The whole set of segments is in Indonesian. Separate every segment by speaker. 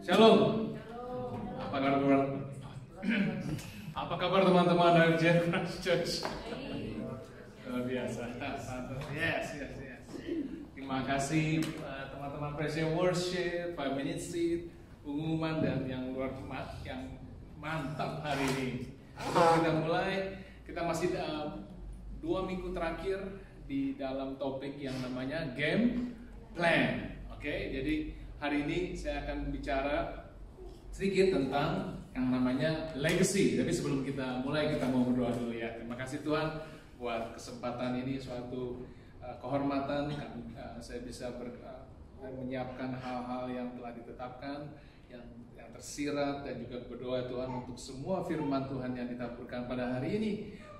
Speaker 1: Shalom. Apa kabar? Apa kabar teman-teman dari Jen Christ Church? Luar biasa. Yes. Terima kasih teman-teman Praise Worship, 5 Minute Seed, pengumuman dan yang luar yang mantap hari ini. Sebelum kita mulai, kita masih 2 minggu terakhir di dalam topik yang namanya Game Plan. Oke, jadi hari ini saya akan bicara sedikit tentang yang namanya legacy. Tapi sebelum kita mulai, kita mau berdoa dulu ya. Terima kasih Tuhan buat kesempatan ini, suatu kehormatan saya bisa menyiapkan hal-hal yang telah ditetapkan, yang tersirat, dan juga berdoa Tuhan untuk semua firman Tuhan yang ditaburkan pada hari ini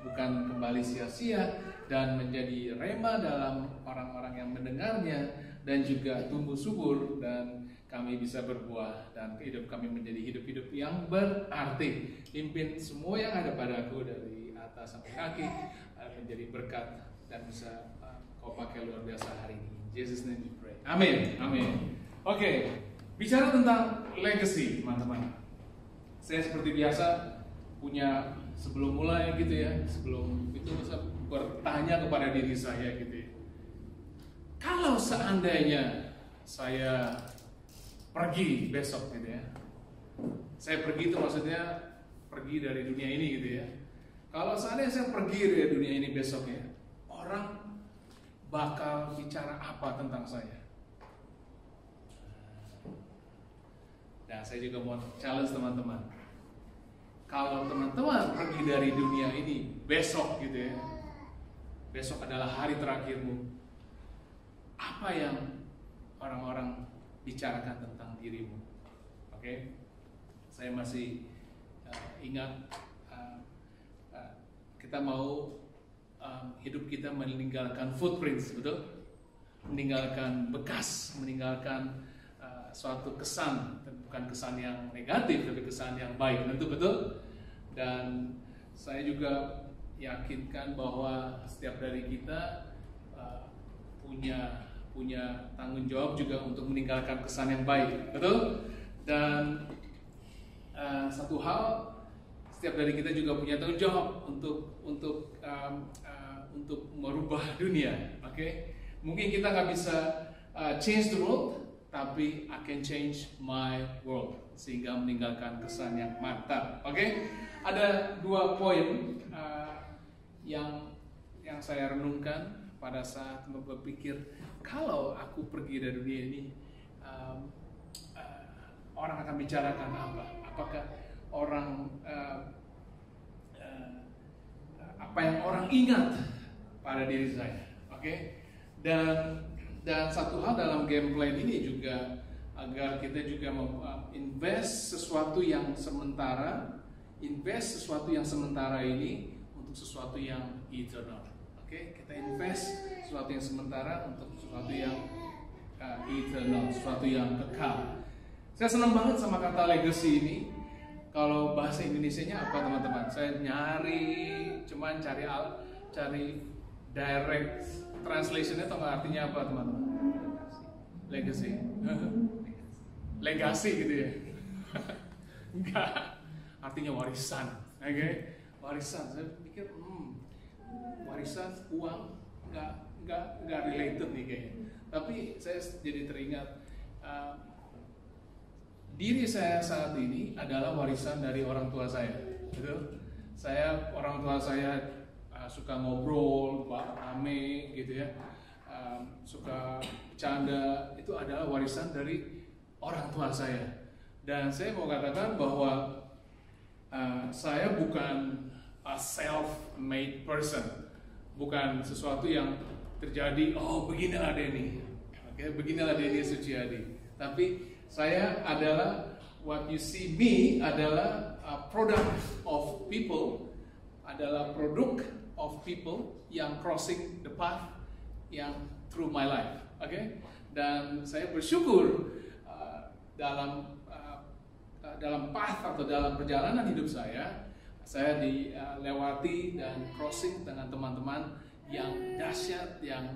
Speaker 1: bukan kembali sia-sia dan menjadi rema dalam orang-orang yang mendengarnya, dan juga tumbuh subur dan kami bisa berbuah dan hidup kami menjadi hidup-hidup yang berarti. Pimpin semua yang ada padaku dari atas sampai kaki menjadi berkat dan bisa kau pakai luar biasa hari ini. In Jesus name we pray. Amin. Oke, bicara tentang legacy teman-teman. Saya seperti biasa punya, sebelum mulai gitu ya, sebelum itu saya bertanya kepada diri saya gitu ya. Kalau seandainya saya pergi besok gitu ya, saya pergi itu maksudnya pergi dari dunia ini gitu ya. Kalau seandainya saya pergi dari dunia ini besok ya, orang bakal bicara apa tentang saya? Nah, saya juga mau challenge teman-teman. Kalau teman-teman pergi dari dunia ini besok gitu ya, besok adalah hari terakhirmu, apa yang orang-orang bicarakan tentang dirimu? Oke, saya masih ingat kita mau hidup kita meninggalkan footprints, betul? Meninggalkan bekas, meninggalkan suatu kesan, bukan kesan yang negatif, tapi kesan yang baik, tentu betul. Dan saya juga yakinkan bahwa setiap dari kita punya tanggung jawab juga untuk meninggalkan kesan yang baik, betul? Dan satu hal, setiap dari kita juga punya tanggung jawab untuk merubah dunia. Oke? Mungkin kita nggak bisa change the world, tapi I can change my world, sehingga meninggalkan kesan yang mantap. Oke? Ada 2 poin yang saya renungkan pada saat berpikir, kalau aku pergi dari dunia ini, orang akan bicarakan apa? Apakah orang apa yang orang ingat pada diri saya? Oke? Dan satu hal dalam game plan ini juga, agar kita juga invest sesuatu yang sementara, ini untuk sesuatu yang eternal. Oke, kita invest sesuatu yang sementara untuk sesuatu yang eternal, sesuatu yang kekal. Saya senang banget sama kata legacy ini. Kalau bahasa Indonesianya apa teman-teman? Saya cuman cari direct translationnya, atau nggak, artinya apa teman-teman? Legacy. Legasi gitu ya? Enggak, artinya warisan. Oke, warisan. Saya pikir warisan, uang, nggak related nih kayaknya. Tapi saya jadi teringat, diri saya saat ini adalah warisan dari orang tua saya. Gitu. Orang tua saya suka ngobrol, rame gitu ya, suka bercanda. Itu adalah warisan dari orang tua saya. Dan saya mau katakan bahwa saya bukan a self-made person, bukan sesuatu yang terjadi, beginilah Denny, beginilah Denny Suciadi. Tapi saya adalah, what you see me adalah a product of people, adalah produk of people yang crossing the path yang through my life. Dan saya bersyukur dalam path atau dalam perjalanan hidup saya dilewati dan crossing dengan teman-teman yang dahsyat, yang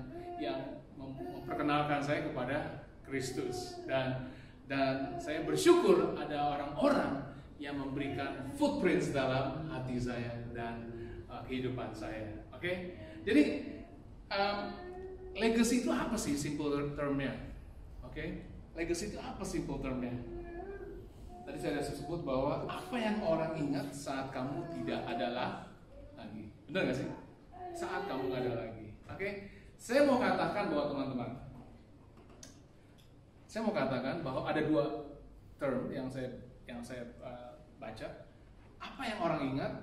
Speaker 1: memperkenalkan saya kepada Kristus. Dan saya bersyukur ada orang-orang yang memberikan footprints dalam hati saya dan kehidupan saya. Oke? Jadi legacy itu apa sih simple termnya? Oke? Legacy itu apa simple termnya? Tadi saya sudah sebut bahwa apa yang orang ingat saat kamu tidak ada lagi. Benar nggak sih? Saat kamu nggak ada lagi. Oke? Saya mau katakan bahwa teman-teman, saya mau katakan bahwa ada dua term yang saya baca. Apa yang orang ingat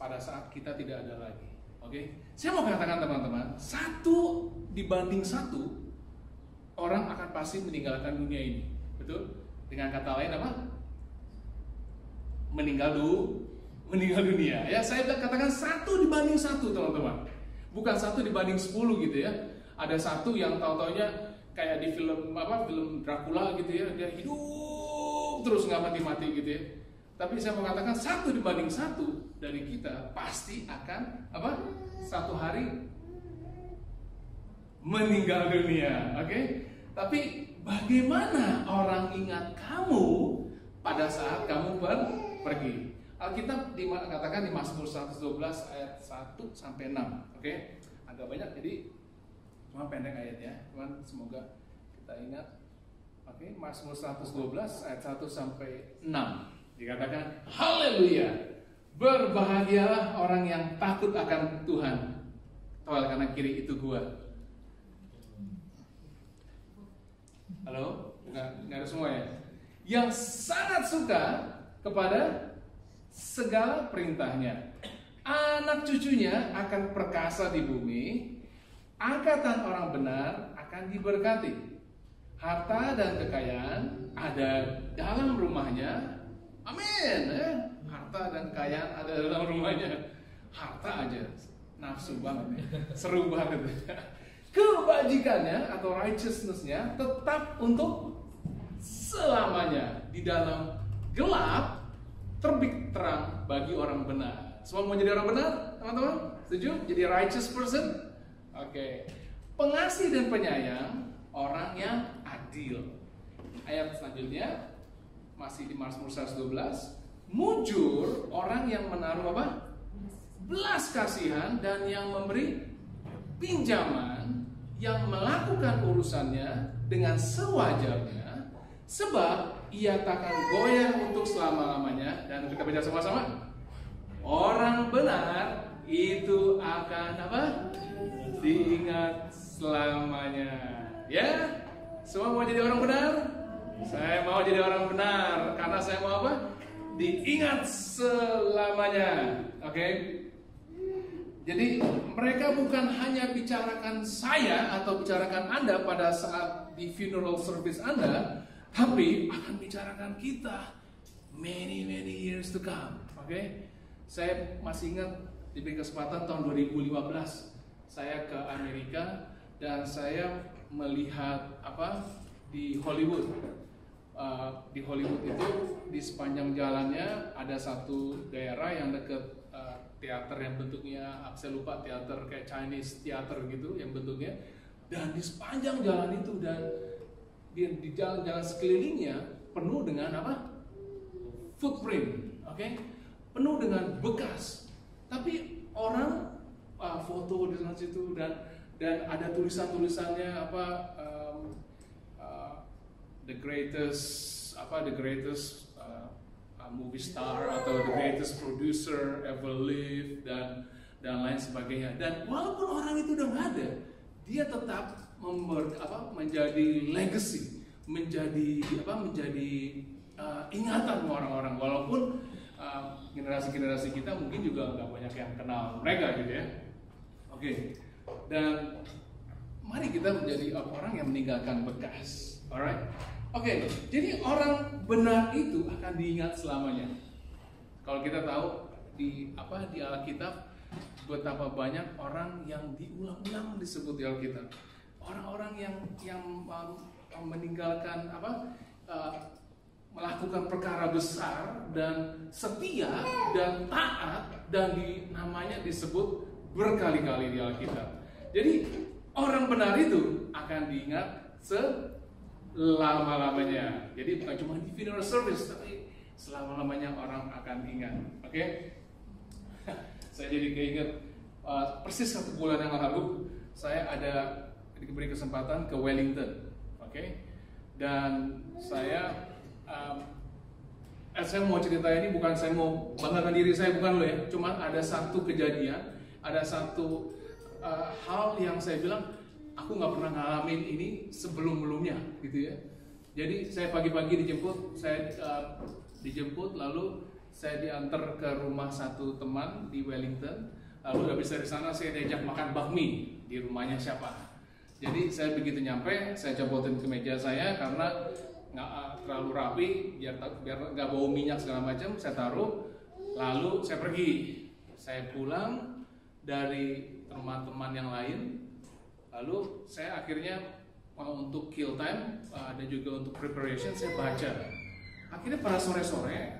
Speaker 1: pada saat kita tidak ada lagi. Oke? Saya mau katakan teman-teman, 1:1 orang akan pasti meninggalkan dunia ini. Betul? Dengan kata lain apa? Meninggal dunia. Ya, saya katakan 1:1 teman-teman. Bukan 1:10 gitu ya. Ada satu yang tahu-taunya kayak di film Dracula gitu ya, dia hidup terus nggak mati-mati gitu ya. Tapi saya mau katakan 1:1 dari kita pasti akan satu hari meninggal dunia. Oke? Tapi bagaimana orang ingat kamu pada saat kamu pergi? Alkitab katakan di Mazmur 112 ayat 1 sampai 6. Oke? Agak banyak jadi cuma pendek ayatnya. Cuman semoga kita ingat. Oke, Mazmur 112 ayat 1 sampai 6. Dikatakan, haleluya, berbahagialah orang yang takut akan Tuhan. Toel kanan kiri itu gua. Halo? Nggak ada semua ya? Yang sangat suka kepada segala perintahnya. Anak cucunya akan perkasa di bumi. Angkatan orang benar akan diberkati. Harta dan kekayaan ada dalam rumahnya. Amin. Harta dan kekayaan ada dalam rumahnya. Harta aja nafsu banget, seru banget. Kebajikannya atau righteousness-nya tetap untuk selamanya. Di dalam gelap terbit terang bagi orang benar. Semua mau jadi orang benar, teman-teman? Setuju? Jadi righteous person? Oke. Pengasih dan penyayang, orang yang adil. Ayat selanjutnya masih di Mazmur 112. Mujur orang yang menaruh belas kasihan dan yang memberi pinjaman, yang melakukan urusannya dengan sewajarnya, sebab ia takkan goyah untuk selama-lamanya. Dan kita baca sama-sama. Orang benar itu akan diingat selamanya. Ya? Semua mau jadi orang benar? Saya mau jadi orang benar karena saya mau diingat selamanya. Oke? Jadi mereka bukan hanya bicarakan saya atau bicarakan Anda pada saat di funeral service Anda, tapi akan bicarakan kita many years to come. Oke? Saya masih ingat diberi kesempatan tahun 2015 saya ke Amerika dan saya melihat di Hollywood. Di Hollywood itu di sepanjang jalannya ada satu daerah yang dekat teater yang bentuknya, saya lupa, teater kayak Chinese theater gitu yang bentuknya. Dan di sepanjang jalan itu dan di jalan-jalan sekelilingnya penuh dengan footprint, oke? Penuh dengan bekas. Tapi orang foto di sana situ dan ada tulisan-tulisannya the greatest movie star atau the greatest producer ever lived dan lain sebagainya. Dan walaupun orang itu udah nggak ada, dia tetap menjadi legacy, menjadi ingatan orang-orang. Walaupun generasi-generasi kita mungkin juga nggak banyak yang kenal mereka gitu ya. Oke. Dan mari kita menjadi orang yang meninggalkan bekas. Alright. Oke, jadi orang benar itu akan diingat selamanya. Kalau kita tahu di Alkitab betapa banyak orang yang diulang-ulang disebut di Alkitab. Orang-orang yang meninggalkan melakukan perkara besar dan setia dan taat dan namanya disebut berkali-kali di Alkitab. Jadi orang benar itu akan diingat lama-lamanya. Jadi bukan cuma di funeral service, tapi selama-lamanya orang akan ingat. Oke? Saya jadi keinget persis 1 bulan yang lalu saya diberi kesempatan ke Wellington. Oke? Dan saya mau cerita ini bukan saya mau banggakan diri saya, bukan loh ya. Cuma ada satu kejadian, ada satu hal yang saya bilang aku nggak pernah ngalamin ini sebelum-belumnya gitu ya. Jadi saya pagi-pagi dijemput, lalu saya diantar ke rumah satu teman di Wellington. Lalu habis dari sana saya diajak makan bakmi di rumahnya siapa. Jadi saya begitu nyampe, saya copotin ke meja saya karena nggak terlalu rapi, biar nggak bau minyak segala macam. Saya taruh, lalu saya pergi. Saya pulang dari teman-teman yang lain. Lalu saya akhirnya untuk kill time dan juga untuk preparation saya baca. Akhirnya pada sore-sore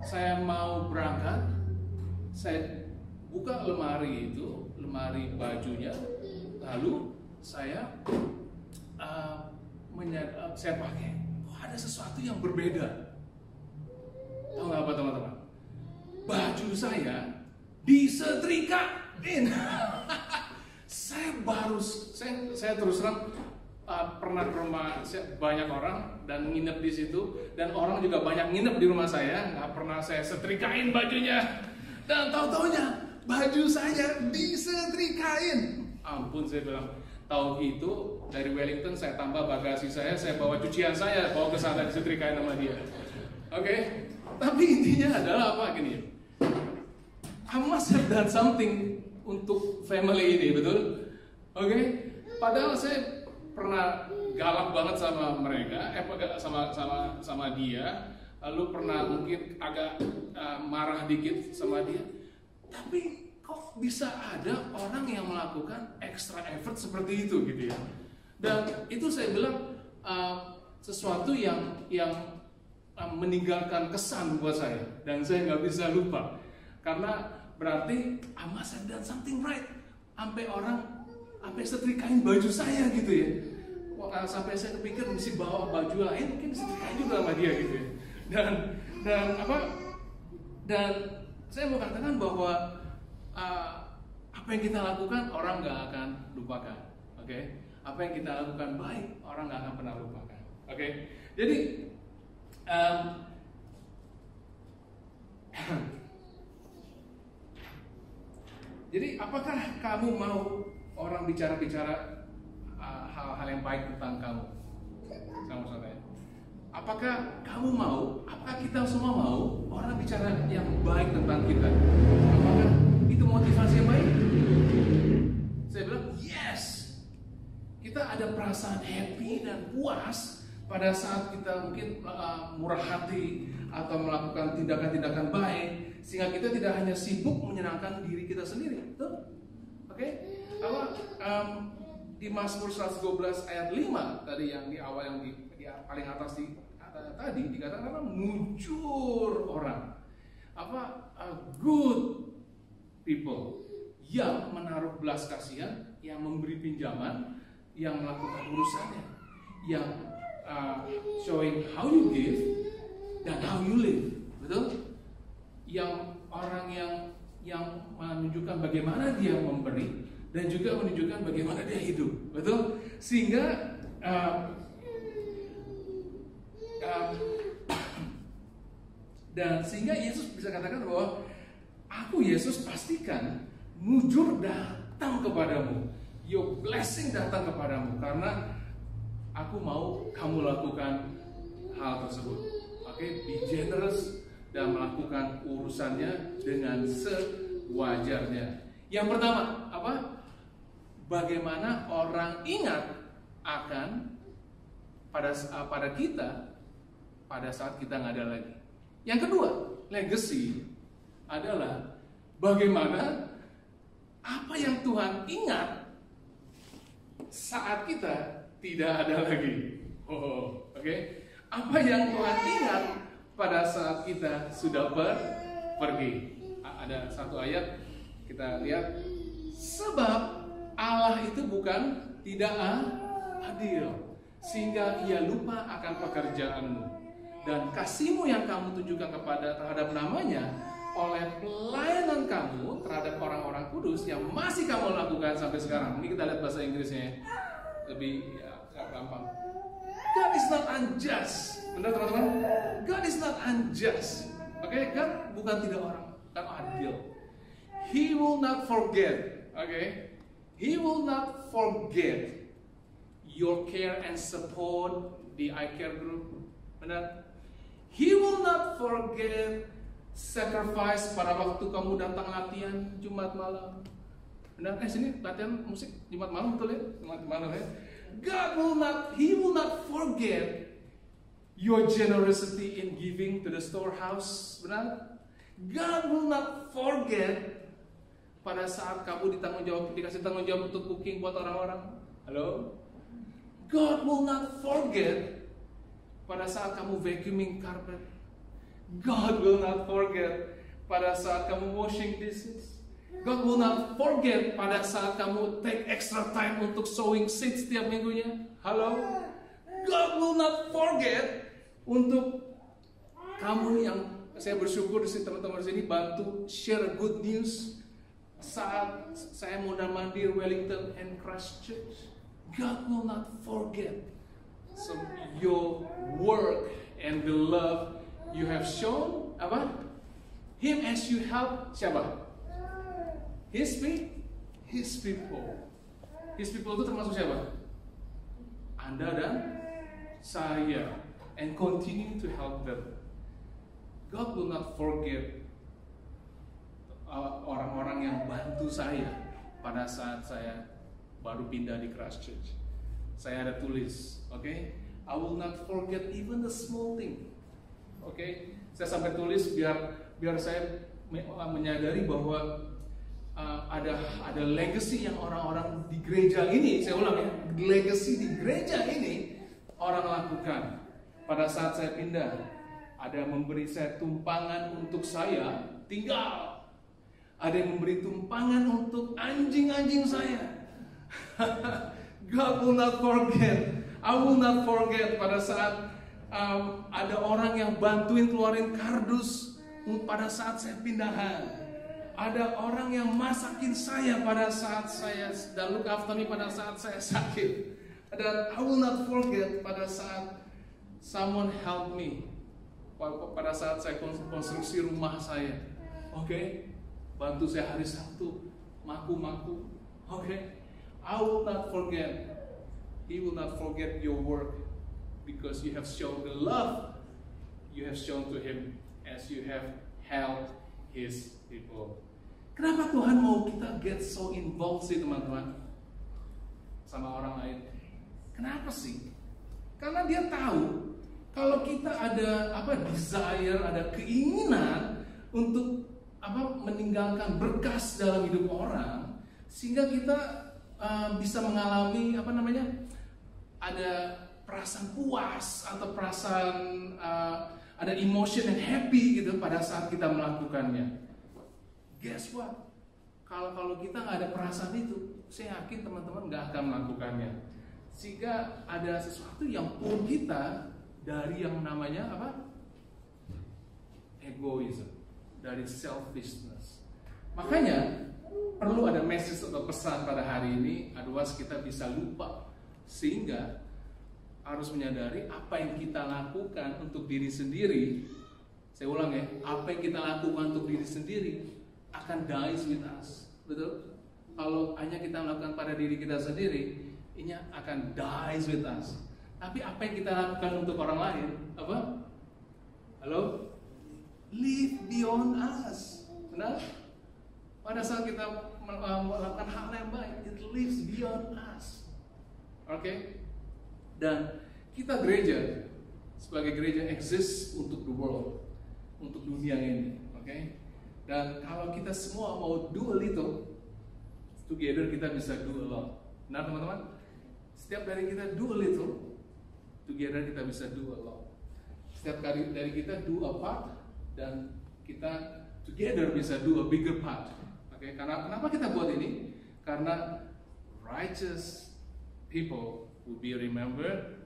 Speaker 1: saya mau berangkat, saya buka lemari bajunya, lalu saya saya pakai. Ada sesuatu yang berbeda. Tahu nggak apa teman-teman? Baju saya disetrikain. Saya terus terang pernah ke rumah banyak orang dan nginep di situ, dan orang juga banyak nginep di rumah saya, nggak pernah saya setrikain bajunya, dan tahu-taunya baju saya disetrikain. Ampun, saya bilang, tahu gitu dari Wellington saya tambah bagasi saya bawa cucian saya, bawa ke sana disetrikain sama dia. Oke? Tapi intinya adalah apa gini? I must have done something untuk family ini, betul? Oke? Padahal saya pernah galak banget sama mereka, sama dia, lalu pernah mungkin agak marah dikit sama dia. Tapi kok bisa ada orang yang melakukan extra effort seperti itu gitu ya? Dan itu saya bilang sesuatu yang meninggalkan kesan buat saya, dan saya nggak bisa lupa karena berarti I must have done something right. Sampai setrikain baju saya gitu ya. Sampai saya kepikir mesti bawa baju lain, mungkin setrikain juga sama dia gitu ya. Dan saya mau katakan bahwa apa yang kita lakukan orang nggak akan lupakan. Oke? Apa yang kita lakukan baik orang nggak akan pernah lupakan. Oke? Jadi jadi apakah kamu mau orang bicara-bicara hal-hal yang baik tentang kamu? Sama saya. Apakah kamu mau? Apakah kita semua mau orang bicara yang baik tentang kita? Apakah itu motivasi yang baik? Saya bilang yes. Kita ada perasaan happy dan puas pada saat kita mungkin murah hati atau melakukan tindakan-tindakan baik, sehingga kita tidak hanya sibuk menyenangkan diri kita sendiri. Betul? Oke? Di Mazmur 112 ayat 5 tadi yang di awal, yang di paling atas tadi dikatakan mujur orang, good people yang menaruh belas kasihan, yang memberi pinjaman, yang melakukan urusannya, yang showing how you give dan how you live, betul? Yang orang yang menunjukkan bagaimana dia memberi dan juga menunjukkan bagaimana dia hidup, betul? Sehingga sehingga Yesus bisa katakan bahwa aku, Yesus, pastikan mujur datang kepadamu, your blessing datang kepadamu, karena aku mau kamu lakukan hal tersebut. Oke, be generous dan melakukan urusannya dengan sewajarnya. Yang pertama, apa? Bagaimana orang ingat akan pada kita pada saat kita nggak ada lagi. Yang kedua, legacy adalah bagaimana apa yang Tuhan ingat saat kita tidak ada lagi. Oke? Apa yang Tuhan ingat pada saat kita sudah pergi. Ada satu ayat kita lihat, sebab Allah itu bukan tidak adil, sehingga ia lupa akan pekerjaanmu. Dan kasihmu yang kamu tunjukkan terhadap namanya oleh pelayanan kamu terhadap orang-orang kudus yang masih kamu lakukan sampai sekarang. Ini kita lihat bahasa Inggrisnya, lebih gampang. God is not unjust. Benar teman-teman? God is not unjust. Oke, God bukan tidak adil. He will not forget. Oke, He will not forget your care and support di iCare group. Benar? He will not forget sacrifice pada waktu kamu datang latihan Jumat malam. Benar? Sini latihan musik Jumat malam, betul ya? Jumat malam ya. He will not forget your generosity in giving to the storehouse. Benar? God will not forget pada saat kamu dikasih tanggung jawab untuk cooking buat orang-orang. Halo? God will not forget pada saat kamu vacuuming carpet. God will not forget pada saat kamu washing dishes. God will not forget pada saat kamu take extra time untuk sowing seeds setiap minggunya. Halo? God will not forget untuk kamu yang saya bersyukur di teman-teman di sini bantu share good news saat saya mondar-mandir Wellington and Christchurch. God will not forget your work and the love you have shown Him as you help siapa? His people. His people itu termasuk siapa? Anda dan saya, and continue to help them. God will not forget orang-orang yang bantu saya pada saat saya baru pindah di Christchurch. Saya ada tulis, oke? I will not forget even the small thing. Oke? Saya sampai tulis biar saya menyadari bahwa ada legacy yang orang-orang di gereja ini, saya ulang ya, legacy di gereja ini orang lakukan. Pada saat saya pindah, ada memberi saya tumpangan untuk saya tinggal. Ada yang memberi tumpangan untuk anjing-anjing saya. God will not forget. I will not forget pada saat ada orang yang bantuin keluarin kardus pada saat saya pindahan. Ada orang yang masakin saya pada saat saya dan look after me pada saat saya sakit. Dan I will not forget pada saat someone help me pada saat saya konstruksi rumah saya. Oke? Bantu saya hari Sabtu maku-maku. Oke? I will not forget. He will not forget your work because you have shown the love you have shown to Him as you have helped His people. Kenapa Tuhan mau kita get so involved sih teman-teman sama orang lain? Kenapa sih? Karena Dia tahu kalau kita ada desire, ada keinginan untuk meninggalkan berkas dalam hidup orang, sehingga kita bisa mengalami ada perasaan puas atau perasaan ada emotion yang happy gitu pada saat kita melakukannya. Guess what? Kalau kita nggak ada perasaan itu, saya yakin teman-teman nggak akan melakukannya. Sehingga ada sesuatu yang pull kita dari yang namanya egoism, dari selfishness. Makanya perlu ada message atau pesan pada hari ini, otherwise kita bisa lupa. Sehingga harus menyadari apa yang kita lakukan untuk diri sendiri. Saya ulang ya, apa yang kita lakukan untuk diri sendiri akan dies with us. Betul? Kalau hanya kita melakukan pada diri kita sendiri, ini akan dies with us. Tapi apa yang kita lakukan untuk orang lain, apa? Halo? Live beyond us. Benar? Pada saat kita melakukan hal yang baik, it lives beyond us. Oke? Dan kita gereja, sebagai gereja exist untuk the world, untuk dunia ini. Oke? Dan kalau kita semua mau do a little, together kita bisa do a lot. Nah teman-teman, setiap dari kita do a little, together kita bisa do a lot. Setiap kali dari kita do a part, dan kita together bisa do a bigger part. Oke? Karena kenapa kita buat ini? Karena righteous people will be remembered,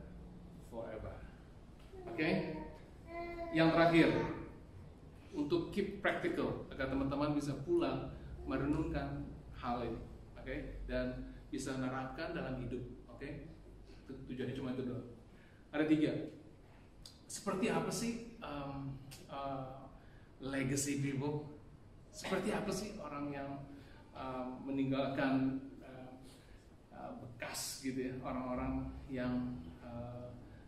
Speaker 1: forever. Oke? Yang terakhir, untuk keep practical agar teman-teman bisa pulang merenungkan hal ini, oke? Dan bisa menerapkan dalam hidup, oke? Tujuannya cuma itu doang. Ada 3. Seperti apa sih legacy people? Seperti apa sih orang yang meninggalkan bekas gitu ya, orang-orang yang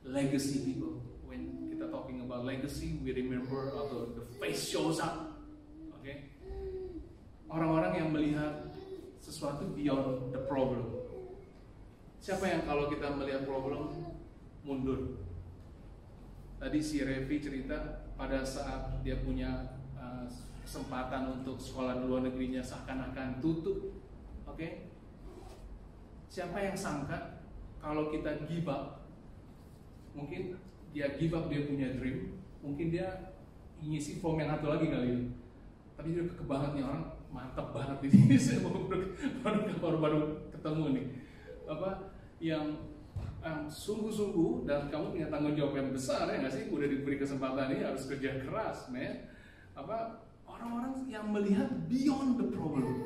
Speaker 1: legacy people. When kita talking about legacy, we remember atau the face shows up, oke? Orang-orang yang melihat sesuatu beyond the problem. Siapa yang kalau kita melihat problem mundur? Tadi si Revi cerita pada saat dia punya kesempatan untuk sekolah di luar negerinya seakan-akan tutup, oke? Siapa yang sangka kalau kita give up, mungkin dia give up dia punya dream, mungkin dia ngisi form yang satu lagi kali ini. Tapi dia banget nih orang, mantap banget ini. Saya baru ketemu nih, apa yang sungguh-sungguh dan kamu punya tanggung jawab yang besar ya nggak sih? Udah diberi kesempatan ini harus kerja keras, men. Apa orang-orang yang melihat beyond the problem,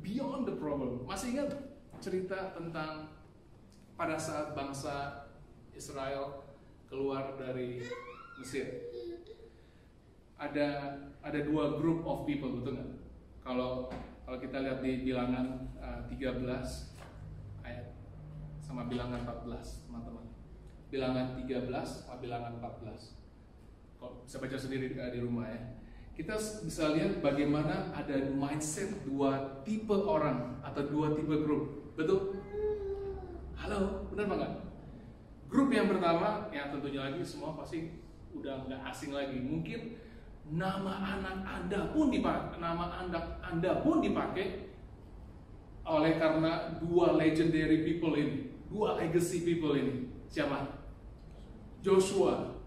Speaker 1: beyond the problem. Masih ingat cerita tentang pada saat bangsa Israel keluar dari Mesir? Ada 2 group of people, betul nggak? Kalau kita lihat di Bilangan 13 ayat sama Bilangan 14, teman-teman. Bilangan 13 sama Bilangan 14. Kalau bisa baca sendiri di rumah ya. Kita bisa lihat bagaimana ada mindset 2 tipe orang atau 2 tipe grup. Betul? Halo, benar nggak? Grup yang pertama, yang tentunya lagi semua pasti udah nggak asing lagi. Mungkin nama anak Anda pun dipakai oleh karena 2 legendary people ini, 2 legacy people ini. Siapa? Joshua.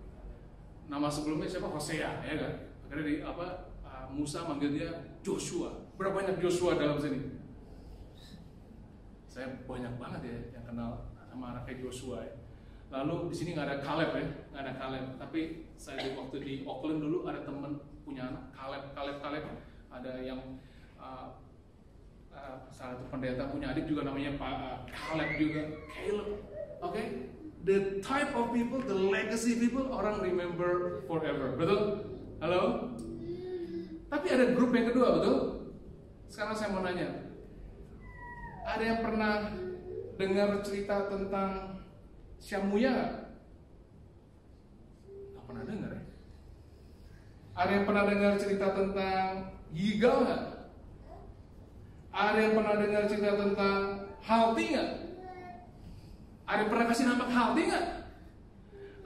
Speaker 1: Nama sebelumnya siapa? Hosea, ya kan? Akhirnya Musa manggil dia Joshua. Berapa banyak Joshua dalam sini? Saya banyak banget ya yang kenal sama anaknya Joshua ya. Lalu di sini nggak ada Caleb ya, nggak ada Caleb. Tapi saya waktu di Auckland dulu ada teman punya anak Caleb. Ada yang salah satu pendeta punya adik juga namanya Pak Caleb juga, Caleb. Oke, the type of people, the legacy people, orang remember forever. Betul? Halo? Tapi ada grup yang kedua, betul? Sekarang saya mau nanya, ada yang pernah dengar cerita tentang Syamuya nggak? Nggak pernah dengar ya? Ada yang pernah dengar cerita tentang Yigal nggak? Ada yang pernah dengar cerita tentang Halti nggak? Ada yang pernah kasih nama Halti nggak?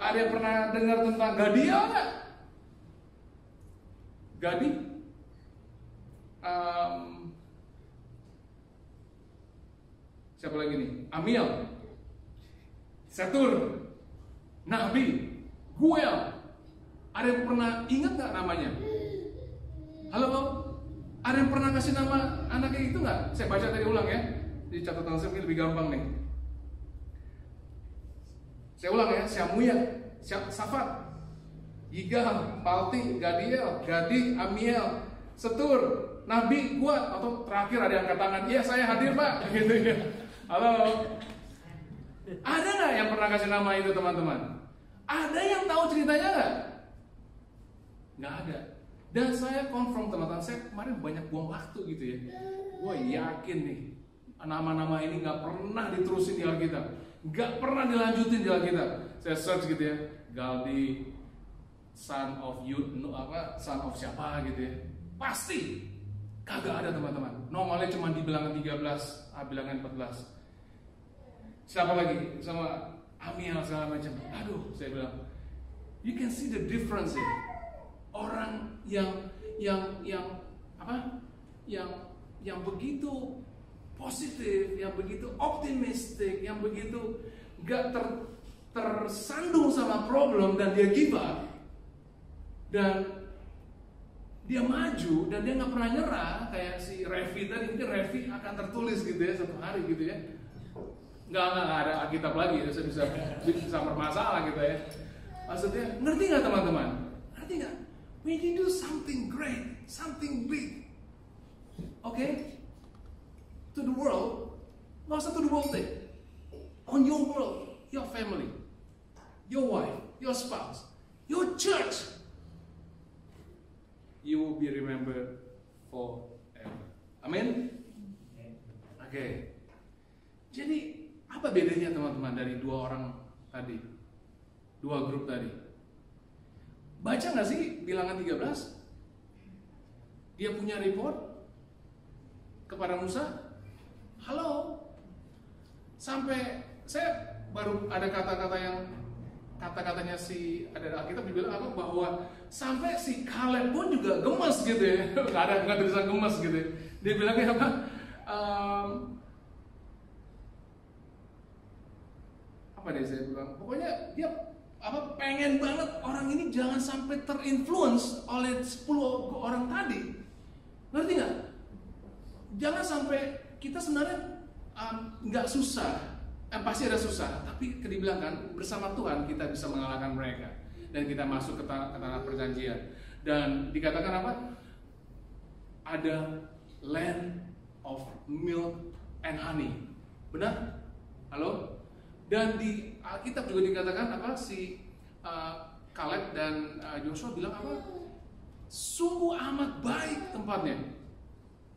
Speaker 1: Ada yang pernah dengar tentang Gadiel nggak? Gadi? Siapa lagi nih? Amiel, Setur, Nabi, Guel. Ada yang pernah ingat nggak namanya? Halo, ada yang pernah kasih nama anaknya itu nggak? Saya baca tadi ulang ya, di catatan saya mungkin lebih gampang nih. Saya ulang ya, Syamuya, Safat, Yigal, Palti, Gadiel, Gadi, Amiel, Setur, Nabi, Guat, atau terakhir ada yang angkat tangan, iya saya hadir Pak, gitu ya. Halo, ada nggak yang pernah kasih nama itu teman-teman? Ada yang tahu ceritanya nggak? Nggak ada. Dan saya confirm teman-teman, saya kemarin banyak buang waktu gitu ya. Gue yakin nih, nama-nama ini nggak pernah diterusin di Alkitab, nggak pernah dilanjutin di Alkitab. Saya search gitu ya, Galdi, son of son of siapa gitu ya. Pasti kagak ada teman-teman. Normalnya cuma di Bilangan 13, Bilangan 14. Siapa lagi? Sama Amiel segala macam. Aduh, saya bilang, you can see the difference ya. Orang yang begitu positif, yang begitu optimistik, yang begitu gak tersandung sama problem dan dia give up, dan dia maju dan dia nggak pernah nyerah kayak si Revi tadi. Mungkin Revi akan tertulis gitu ya satu hari gitu ya. Nggak ada Alkitab lagi, bisa bermasalah gitu ya. Maksudnya, ngerti nggak teman-teman? Ngerti nggak? When you do something great, something big, okay, to the world, nggak usah to the world deh. On your world, your family, your wife, your spouse, your church, you will be remembered forever. Amin? Oke. Jadi apa bedanya teman-teman dari dua orang tadi? Dua grup tadi. Baca nggak sih Bilangan 13? Dia punya report kepada Musa. Halo. Sampai saya baru ada kata-katanya si ada Alkitab dibilang apa bahwa sampai si Kaleb pun juga gemes gitu ya. Nggak tulisan gemes gitu. Dia bilangnya apa? Apa deh saya bilang? Pokoknya dia pengen banget orang ini jangan sampai terinfluence oleh 10 orang tadi. Ngerti nggak? Jangan sampai kita sebenarnya nggak susah. Pasti ada susah, tapi dibilang kan bersama Tuhan kita bisa mengalahkan mereka dan kita masuk ke tanah perjanjian. Dan dikatakan apa? Ada land of milk and honey. Benar? Halo? Dan di Alkitab juga dikatakan apa? Si Kaleb dan Joshua bilang apa? Sungguh amat baik tempatnya.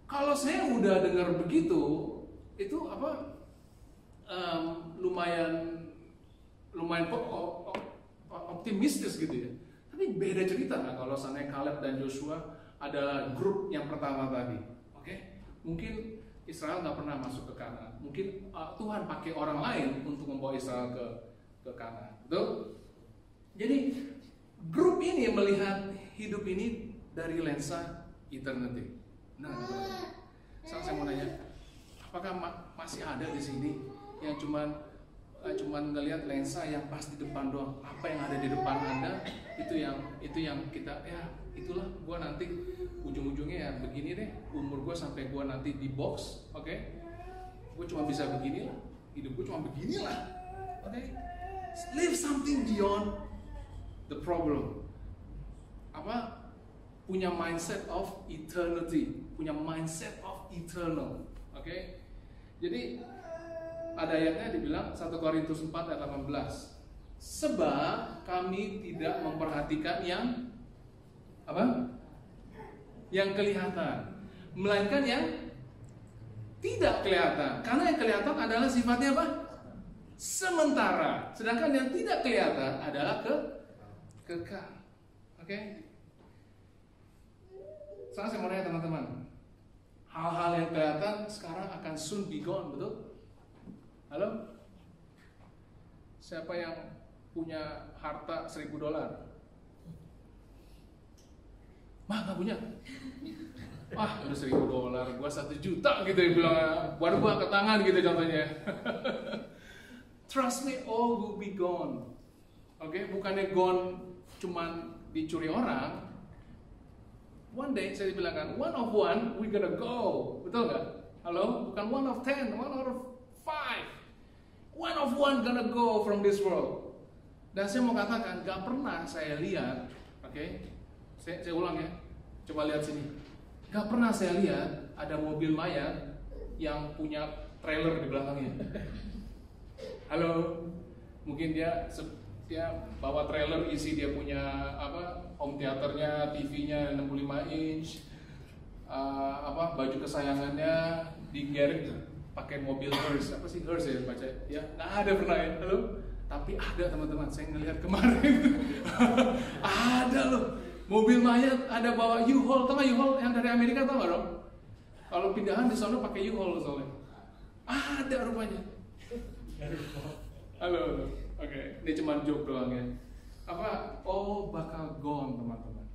Speaker 1: Kalau saya udah dengar begitu, itu apa? Lumayan optimistis gitu ya. Tapi beda cerita nggak kalau seandainya Kaleb dan Joshua adalah grup yang pertama tadi, oke? Mungkin Israel nggak pernah masuk ke Kanaan. Mungkin Tuhan pakai orang lain untuk membawa Israel ke Kanaan, betul? Jadi grup ini melihat hidup ini dari lensa eternity. Nah, sekarang saya mau nanya, apakah masih ada di sini yang cuman ngelihat lensa yang pas di depan doang? Apa yang ada di depan Anda itu yang kita itulah gua nanti ujung-ujungnya ya begini deh, umur gua sampai gua nanti di box, oke? Gua cuma bisa beginilah, hidup gua cuma beginilah, oke? Live something beyond the problem. Apa? Punya mindset of eternity, punya mindset of eternal, oke? Jadi ada ayatnya dibilang 1 Korintus 4 ayat 18. Sebab kami tidak memperhatikan yang apa? Yang kelihatan, melainkan yang tidak kelihatan. Karena yang kelihatan adalah sifatnya apa? Sementara. Sedangkan yang tidak kelihatan adalah kekal. Oke? Sekarang saya mau nanya teman-teman. Hal-hal yang kelihatan sekarang akan soon be gone, betul? Halo? Siapa yang punya harta $1.000? Mah gak punya? Wah udah $1.000, gua 1 juta gitu ya bilang. Baru gua angkat tangan gitu contohnya. Trust me, all will be gone. Oke, bukannya gone cuman dicuri orang. One day saya dibilangkan, one of one we gonna go. Betul gak? Halo? Bukan one of 10, one out of 5. One of one gonna go from this world. Dan saya mau katakan, gak pernah saya lihat, oke? Saya ulang ya, coba lihat sini. Gak pernah saya lihat ada mobil mayat yang punya trailer di belakangnya. Halo? Mungkin dia bawa trailer isi dia punya apa? Home theaternya, TV-nya 65 inch, baju kesayangannya digerek pakai mobil Hearse, apa sih Hearse ya baca ya, nggak ada pernah ya, halo, tapi ada teman-teman, saya ngelihat kemarin, ada loh, mobil mayat ada bawa U-Haul, tau nggak U-Haul yang dari Amerika tau nggak dong? Kalau pindahan di sana pakai U-Haul soalnya, ada rupanya, halo, oke, ini cuma joke doang ya, bakal gone teman-teman.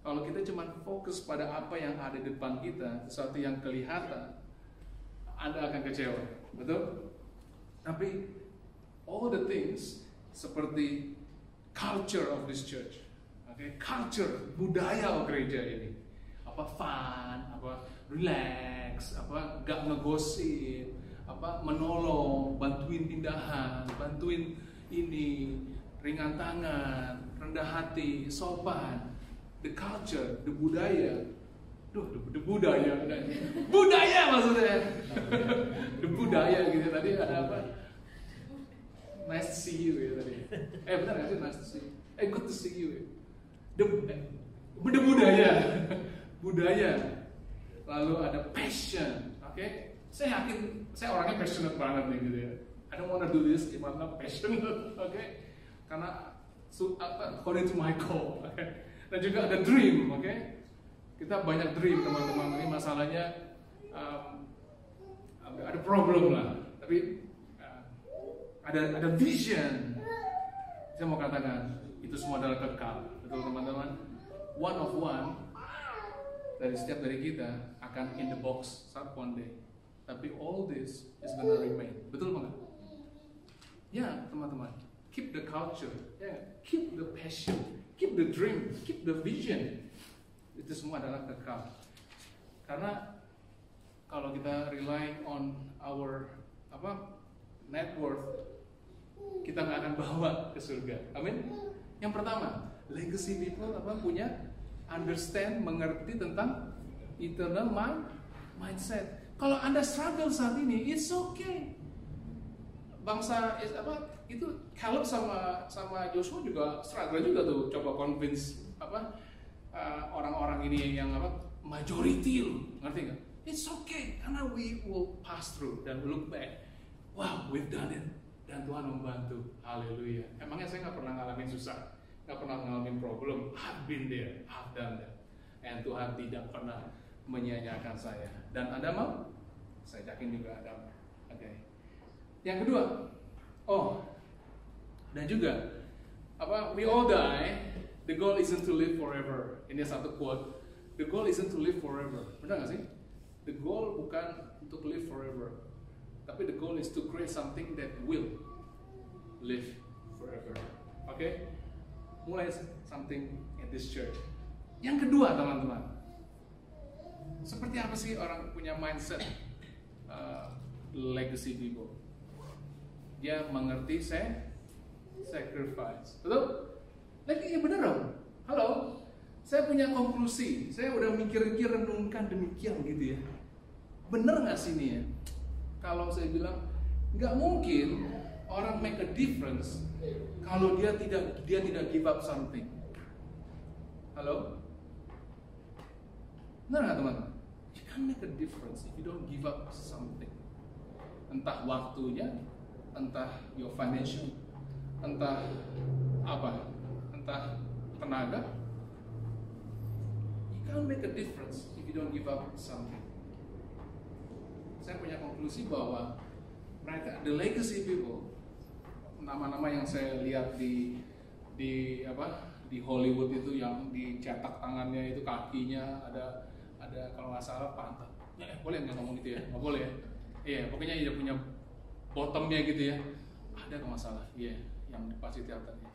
Speaker 1: Kalau kita cuma fokus pada apa yang ada di depan kita, sesuatu yang kelihatan, Anda akan kecewa, betul? Tapi all the things seperti culture of this church, culture, budaya gereja ini, fun, relax, gak ngegosip, menolong, bantuin pindahan, bantuin ini, ringan tangan, rendah hati, sopan, the culture, the budaya. The budaya maksudnya. The budaya gitu tadi ada apa? Nice to see you ya tadi. Benar nggak sih nice to see you? Good to see you. The budaya. Lalu ada passion, oke? Saya yakin saya orangnya passionate banget nih gitu ya. I don't wanna do this if I'm not passionate, oke? Karena according to my call, oke? Dan juga ada dream, oke? Kita banyak dream teman-teman. Ini masalahnya ada problem lah, tapi ada vision. Saya mau katakan itu semua adalah kekal, betul teman-teman. One of one dari setiap dari kita akan in the box one day. Tapi all this is gonna remain. Betul nggak? Ya teman-teman, keep the culture, keep the passion, keep the dream, keep the vision. Itu semua adalah kekal. Karena kalau kita rely on our net worth, kita nggak akan bawa ke surga. Amin. Yang pertama, legacy people punya understand, mengerti tentang eternal mindset. Kalau Anda struggle saat ini, it's okay. Bangsa itu Caleb sama Joshua juga struggle juga tuh, coba convince orang-orang ini yang majority loh, ngerti nggak? It's okay, karena we will pass through dan look back. Wow, we've done it, dan Tuhan membantu. Haleluya. Emangnya saya nggak pernah ngalamin susah, nggak pernah ngalamin problem. I've been there, I've done that, and Tuhan tidak pernah menyia-nyiakan saya. Dan Anda mau? Saya yakin juga Anda mau. Oke. Yang kedua, dan juga we all die. The goal isn't to live forever. Ini satu quote. The goal isn't to live forever. Benar nggak sih? The goal bukan untuk live forever, tapi the goal is to create something that will live forever. Oke? Mulai something in this church. Yang kedua teman-teman, seperti apa sih orang punya mindset legacy people? Dia mengerti sacrifice. Betul? Iya bener dong. Halo, saya punya konklusi. Saya udah mikir-mikir, renungkan demikian gitu ya. Bener nggak sih ini ya? Kalau saya bilang nggak mungkin orang make a difference kalau dia tidak give up something. Halo, bener nggak teman-teman? You can't make a difference if you don't give up something. Entah waktunya, entah your financial, entah tenaga. You can't make a difference if you don't give up something. Saya punya konklusi bahwa mereka, the legacy people, nama-nama yang saya lihat di Hollywood itu yang dicetak tangannya itu kakinya ada kalau nggak salah pantat. Boleh nggak ngomong itu ya? Nggak boleh ya? Iya, pokoknya dia punya bottomnya gitu ya. Ada kalau nggak salah, iya, yang pasti teaternya.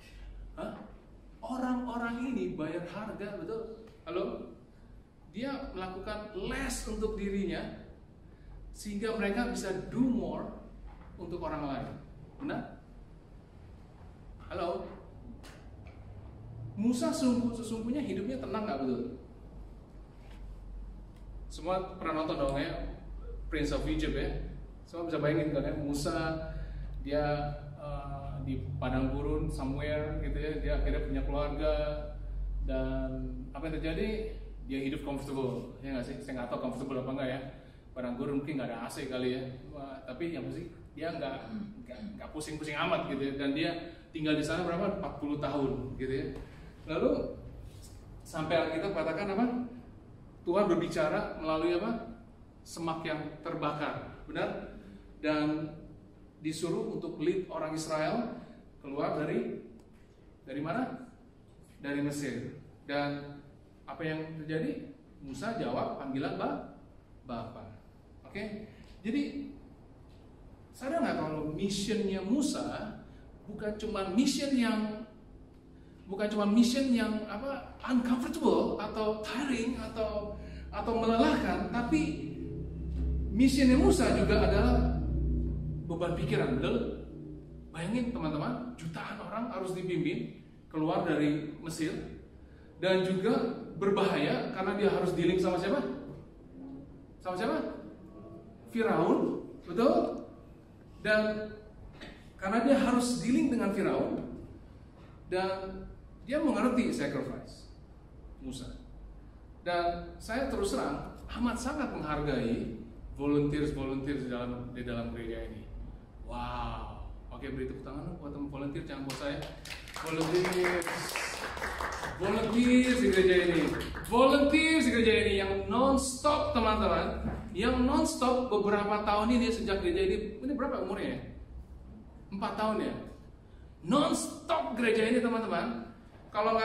Speaker 1: Orang-orang ini bayar harga, betul? Halo? Dia melakukan less untuk dirinya sehingga mereka bisa do more untuk orang lain. Benar? Halo? Musa sesungguhnya hidupnya tenang nggak, betul? Semua pernah nonton dong ya, Prince of Egypt ya? Semua bisa bayangin kan ya, Musa dia di padang gurun somewhere gitu ya, dia akhirnya punya keluarga, dan apa yang terjadi? Dia hidup comfortable, ya nggak sih? Saya nggak tahu comfortable apa enggak ya. Padang gurun mungkin nggak ada AC kali ya. Tapi yang pasti dia nggak pusing-pusing amat gitu ya. Dan dia tinggal di sana berapa? 40 tahun gitu ya. Lalu sampai Alkitab katakan apa? Tuhan berbicara melalui apa? Semak yang terbakar, benar? Dan disuruh untuk lead orang Israel keluar dari mana? Dari Mesir. Dan apa yang terjadi? Musa jawab panggilan Bapa. Oke? Jadi sadar nggak kalau missionnya Musa bukan cuma mission yang apa uncomfortable atau tiring atau melelahkan, tapi missionnya Musa juga adalah beban pikiran, betul? Bayangin teman-teman, jutaan orang harus dibimbing keluar dari Mesir, dan juga berbahaya karena dia harus dealing sama siapa? Sama siapa? Firaun, betul? Dan karena dia harus dealing dengan Firaun, dan dia mengerti sacrifice Musa. Dan saya terus terang amat sangat menghargai volunteers di dalam gereja ini. Wow. Oke, beri tepuk tangan buat teman volunteer, jangan buat saya. Volunteers di gereja ini. Volunteers di gereja ini yang non-stop, teman-teman. Yang non-stop beberapa tahun ini sejak gereja ini berapa umurnya? 4 tahun ya. Non-stop gereja ini, teman-teman. Kalau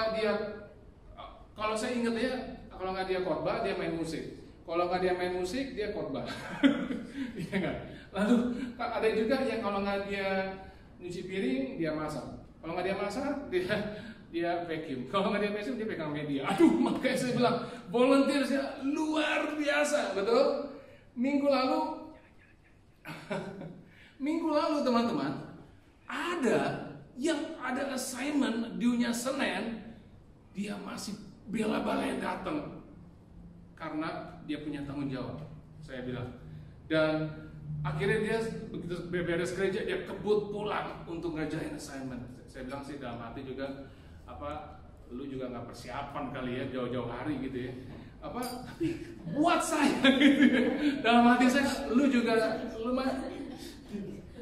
Speaker 1: saya ingat ya, kalau nggak dia khotbah, dia main musik. Kalau nggak dia main musik, dia khotbah. Iya nggak? Lalu ada juga yang kalau nggak dia nyuci piring, dia masak. Kalau nggak dia masak, dia vacuum. Kalau nggak dia vacuum, dia pegang media. Aduh, makanya saya bilang volunteersnya luar biasa, betul? Minggu lalu teman-teman, ada assignment diunya Senin, dia masih bela-belain datang karena dia punya tanggung jawab. Saya bilang, dan akhirnya dia begitu beres gereja, dia kebut pulang untuk ngerjain assignment. Saya bilang sih dalam hati juga, lu juga nggak persiapan kali ya jauh-jauh hari gitu ya. Tapi buat saya gitu ya. Dalam hati saya, lu mah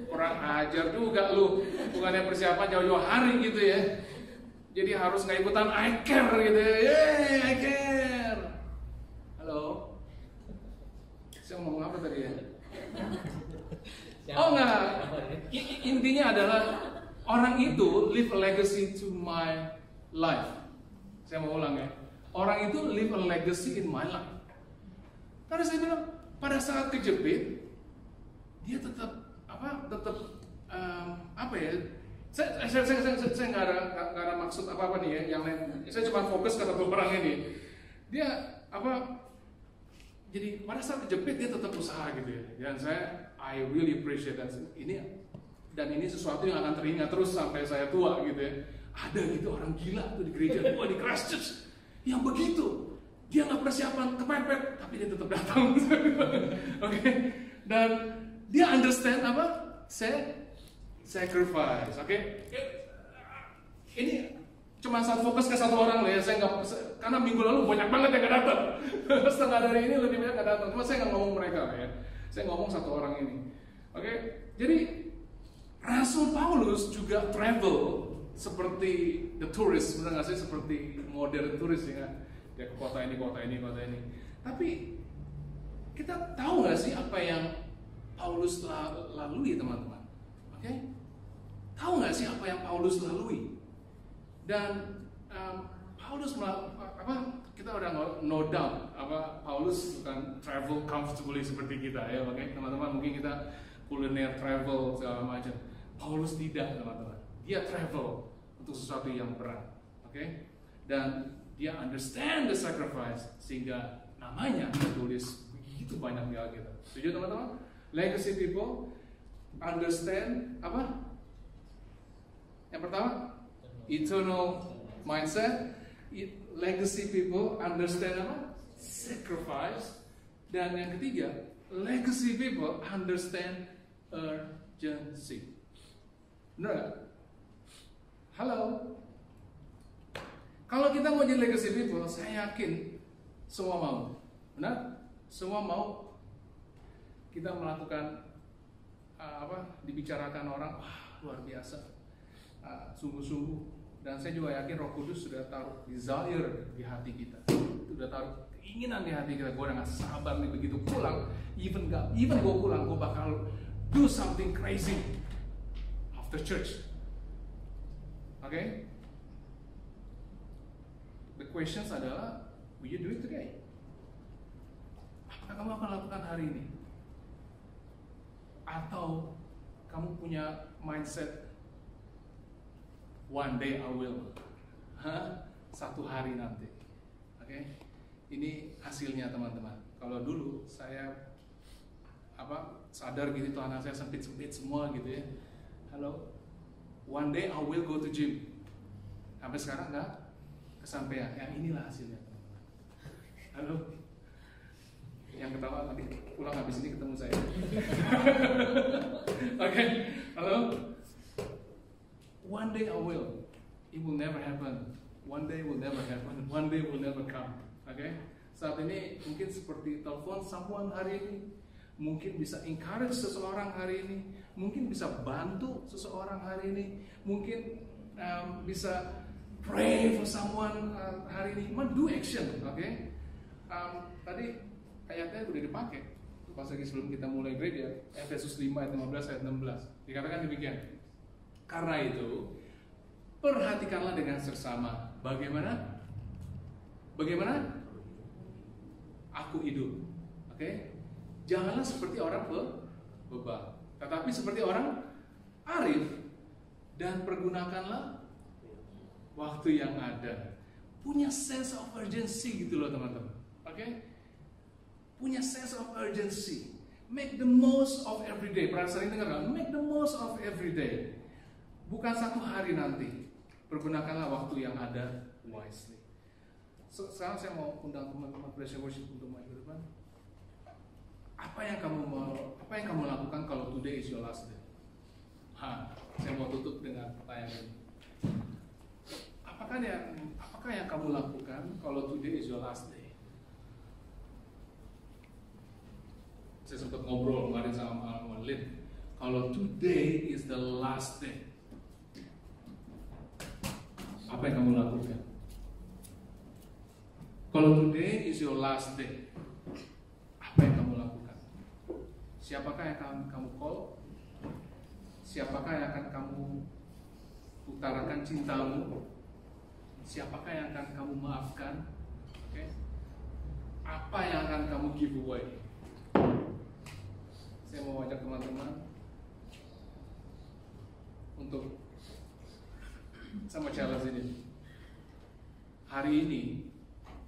Speaker 1: kurang ajar juga lu, bukannya persiapan jauh-jauh hari gitu ya. Jadi harus nggak ikutan I care gitu ya. Yeay, I care. Halo. Saya ngomong apa tadi ya? Oh enggak. Intinya adalah orang itu leave a legacy to my life. Saya mau ulang ya. Orang itu leave a legacy in my life. Karena saya bilang pada saat kejepit, dia tetap saya nggak ada maksud apa nih ya, yang lain. Saya cuma fokus ke satu orang ini. Dia jadi pada saat kejepit dia tetap usaha gitu ya. Dan I really appreciate that. Ini sesuatu yang akan teringat terus sampai saya tua gitu ya. Ada gitu orang gila tuh di gereja, di Christchurch yang begitu. Dia nggak persiapan, kepepet, tapi dia tetap datang. Oke. Dan dia understand sacrifice. Oke. Ini cuma fokus ke satu orang loh ya. Saya nggak, karena minggu lalu banyak banget yang nggak datang. Setengah dari ini lebih banyak nggak datang. Cuma saya nggak ngomong mereka ya. Saya ngomong satu orang ini. Oke. Jadi Rasul Paulus juga travel seperti the tourist, benar nggak sih, seperti modern turis ya. Dia ke kota ini. Tapi kita tahu nggak sih apa yang Paulus lalui, teman-teman? Oke? Tahu nggak sih apa yang Paulus lalui? Dan Paulus kita udah no doubt Paulus bukan travel comfortably seperti kita ya, oke? Teman-teman, mungkin kita kuliner travel segala macam. Paulus tidak, teman-teman. Dia travel untuk sesuatu yang berat, oke? Dan dia understand the sacrifice sehingga namanya tertulis begitu banyak di Alkitab. Setuju, teman-teman? Legacy people understand apa? Yang pertama, eternal mindset. Legacy people understand apa? Sacrifice. Dan yang ketiga, legacy people understand urgency. Benar gak? Halo. Kalau kita mau jadi legacy people, saya yakin semua mau. Benar? Semua mau kita melakukan dibicarakan orang, wah luar biasa, sungguh-sungguh. Dan saya juga yakin Roh Kudus sudah taruh desire di hati kita, sudah taruh keinginan di hati kita. Gue udah gak sabar nih begitu pulang, even gue pulang, gue bakal do something crazy after church. Okay? The questions adalah, will you do it today? Apakah kamu akan lakukan hari ini? Atau kamu punya mindset one day I will, satu hari nanti, oke? Ini hasilnya, teman-teman. Kalau dulu saya sadar gitu, celana saya sempit-sempit semua gitu ya. Halo, one day I will go to gym. Sampai sekarang nggak kesampaian. Ya inilah hasilnya teman-teman. Halo, yang ketawa nanti pulang habis ini ketemu saya. Oke, halo. One day I will. It will never happen. One day will never happen. One day will never come. Oke. Saat ini mungkin seperti telepon someone hari ini, mungkin bisa encourage seseorang hari ini, mungkin bisa bantu seseorang hari ini, mungkin bisa pray for someone hari ini. Do action, oke? Tadi ayatnya udah dipakai pas lagi sebelum kita mulai gereja, Efesus 5 ayat 15 ayat 16. Dikatakan demikian. Karena itu, perhatikanlah dengan seksama. Bagaimana? Aku hidup. Oke? Janganlah seperti orang bebal, tetapi seperti orang arif, dan pergunakanlah waktu yang ada. Punya sense of urgency gitu loh teman-teman. Oke? Punya sense of urgency. Make the most of every day. Pernah sering dengar nggak? Make the most of every day. Bukan satu hari nanti. Pergunakanlah waktu yang ada wisely. Sekarang saya mau undang teman-teman praise worship untuk maju ke depan. Apa yang kamu lakukan kalau today is your last day? Saya mau tutup dengan pertanyaan ini. Apakah yang kamu lakukan kalau today is your last day? Saya sempat ngobrol kemarin sama Lin. Kalau today is the last day, apa yang kamu lakukan? Kalau today is your last day, apa yang kamu lakukan? Siapakah yang akan kamu call? Siapakah yang akan kamu utarakan cintamu? Siapakah yang akan kamu maafkan? Okay? Apa yang akan kamu give away? Saya mau ajak teman-teman untuk sama challenge ini. Hari ini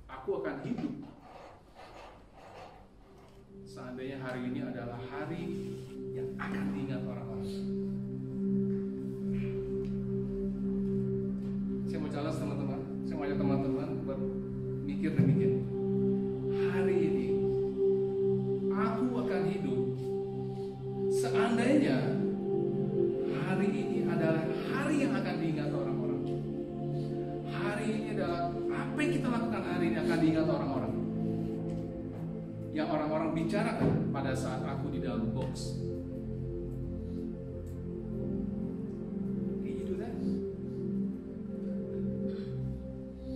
Speaker 1: aku akan hidup seandainya hari ini adalah hari yang akan diingat orang-orang. Saya mau challenge teman-teman, saya mau ajak teman-teman buat mikir demikian. Hari ini aku akan hidup seandainya hari ini adalah hari yang akan diingat orang-orang. Hari ini adalah apa yang kita lakukan hari ini akan diingat orang-orang. Yang orang-orang bicarakan pada saat aku di dalam box. Can you do that?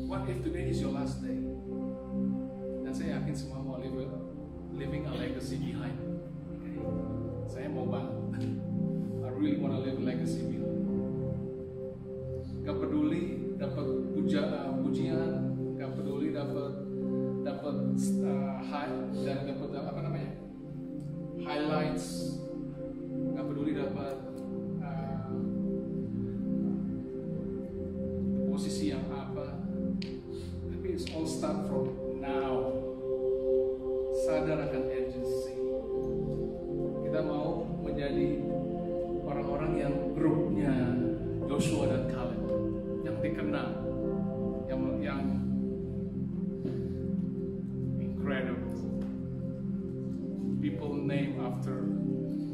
Speaker 1: What if today is your last day? Dan saya yakin semua mau living a legacy behind. Okay. Saya mau banget. I really want to live a legacy behind. Gak peduli dapat pujian, gak peduli dapat highlights, gak peduli dapat posisi yang apa, tapi it's all start from now. Sadar akan urgency. Kita mau menjadi orang-orang yang grupnya Joshua dan Caleb, yang dikenal, yang incredible. People named after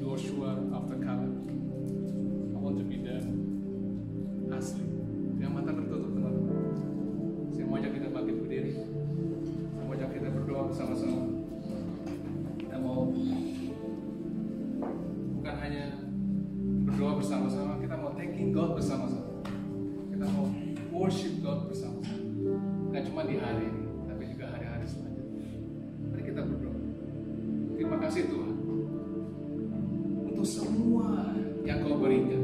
Speaker 1: Joshua, after Caleb. I want to be them. Asli. Yang mata tertutup teman-teman. Saya mau ajak kita bangkit berdiri. Saya mau ajak kita berdoa bersama-sama. Kita mau bukan hanya berdoa bersama-sama, kita mau thanking God bersama-sama. Kita mau worship God bersama-sama. Bukan cuma di hari ini, tapi juga hari-hari selanjutnya. Mari kita berdoa. Terima kasih Tuhan untuk semua yang Kau berikan.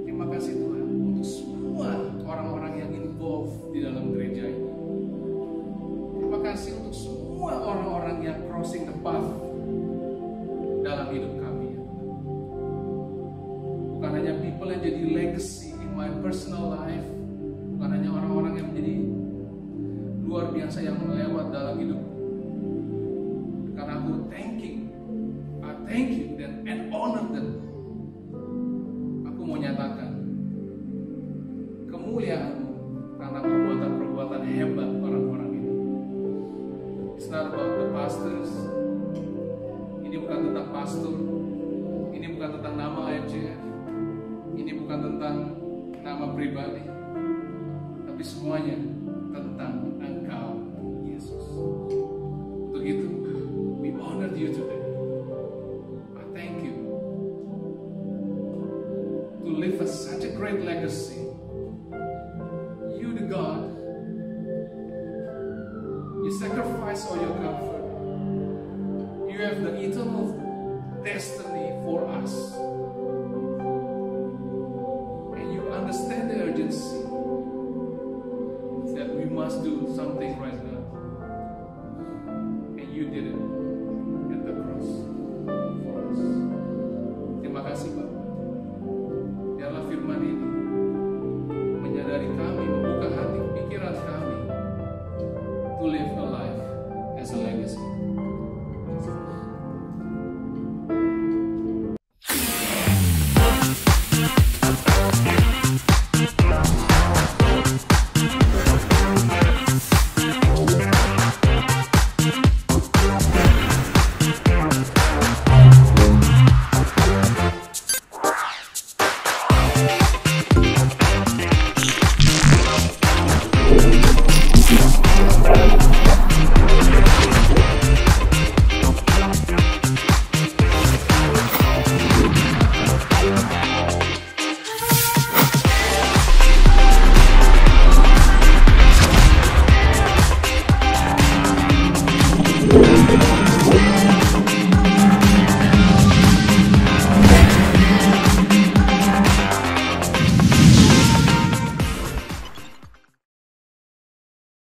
Speaker 1: Terima kasih Tuhan untuk semua orang-orang yang involved di dalam gereja ini. Terima kasih untuk semua orang-orang yang crossing the path dalam hidup kami. Bukan hanya people yang jadi legacy in my personal life, bukan hanya orang-orang yang menjadi luar biasa yang melewat dalam hidup. Karena aku thanking thank you and honor them. Aku mau nyatakan kemuliaan-Mu karena perbuatan-perbuatan hebat orang-orang ini. It's not about the pastors. Ini bukan tentang pastor. Ini bukan tentang nama AFJF. Ini bukan tentang nama pribadi. Tapi semuanya tentang Engkau, Yesus. Untuk itu, we honor you today. I thank you to leave us such a great legacy. You the God, you sacrifice all your comfort. You have the eternal destiny for us.